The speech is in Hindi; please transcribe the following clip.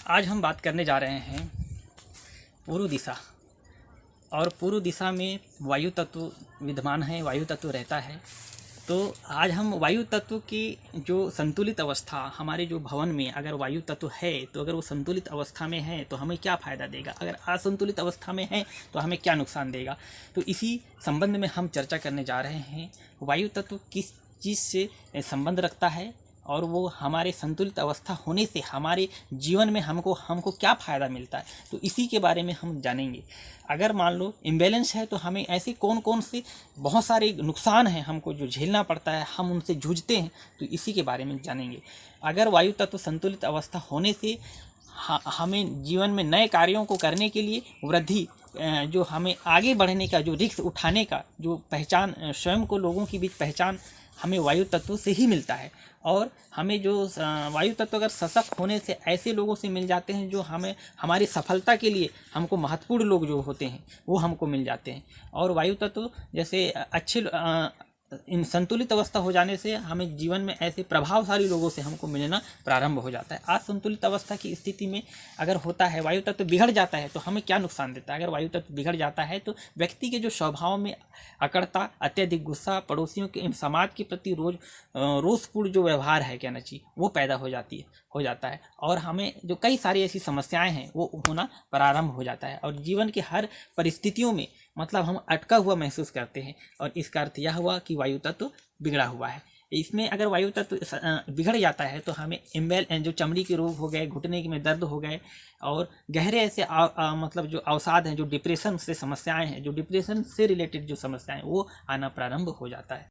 आज हम बात करने जा रहे हैं पूर्व दिशा। और पूर्व दिशा में वायु तत्व विद्यमान है, वायु तत्व रहता है। तो आज हम वायु तत्व की जो संतुलित अवस्था हमारे जो भवन में अगर वायु तत्व है तो अगर वो संतुलित अवस्था में है तो हमें क्या फ़ायदा देगा, अगर असंतुलित अवस्था में है तो हमें क्या नुकसान देगा। तो इसी संबंध में हम चर्चा करने जा रहे हैं। वायु तत्व किस चीज़ से संबंध रखता है और वो हमारे संतुलित अवस्था होने से हमारे जीवन में हमको क्या फ़ायदा मिलता है, तो इसी के बारे में हम जानेंगे। अगर मान लो इम्बैलेंस है तो हमें ऐसे कौन कौन से बहुत सारे नुकसान हैं हमको जो झेलना पड़ता है, हम उनसे जूझते हैं, तो इसी के बारे में जानेंगे। अगर वायु तत्व संतुलित अवस्था होने से हमें जीवन में नए कार्यों को करने के लिए वृद्धि, जो हमें आगे बढ़ने का, जो रिस्क उठाने का जो पहचान, स्वयं को लोगों के बीच पहचान हमें वायु तत्व से ही मिलता है। और हमें जो वायु तत्व अगर सशक्त होने से ऐसे लोगों से मिल जाते हैं जो हमें हमारी सफलता के लिए हमको महत्वपूर्ण लोग जो होते हैं वो हमको मिल जाते हैं। और वायु तत्व जैसे अच्छे इन संतुलित अवस्था हो जाने से हमें जीवन में ऐसे प्रभावशाली लोगों से हमको मिलना प्रारंभ हो जाता है। असंतुलित अवस्था की स्थिति में अगर होता है, वायु तत्व बिगड़ जाता है तो हमें क्या नुकसान देता है। अगर वायु तत्व बिगड़ जाता है तो व्यक्ति के जो स्वभाव में अकड़ता, अत्यधिक गुस्सा, पड़ोसियों के, समाज के प्रति रोषपूर्ण जो व्यवहार है कहना चाहिए वो पैदा हो जाता है। और हमें जो कई सारी ऐसी समस्याएं हैं वो होना प्रारंभ हो जाता है। और जीवन के हर परिस्थितियों में मतलब हम अटका हुआ महसूस करते हैं। और इसका अर्थ यह हुआ कि वायु तत्व बिगड़ा हुआ है। इसमें अगर वायु तत्व बिगड़ जाता है तो हमें जो चमड़ी के रोग हो गए, घुटने में दर्द हो गए, और गहरे ऐसे मतलब जो अवसाद हैं, जो डिप्रेशन से समस्याएं हैं, जो डिप्रेशन से रिलेटेड जो समस्याएं वो आना प्रारंभ हो जाता है।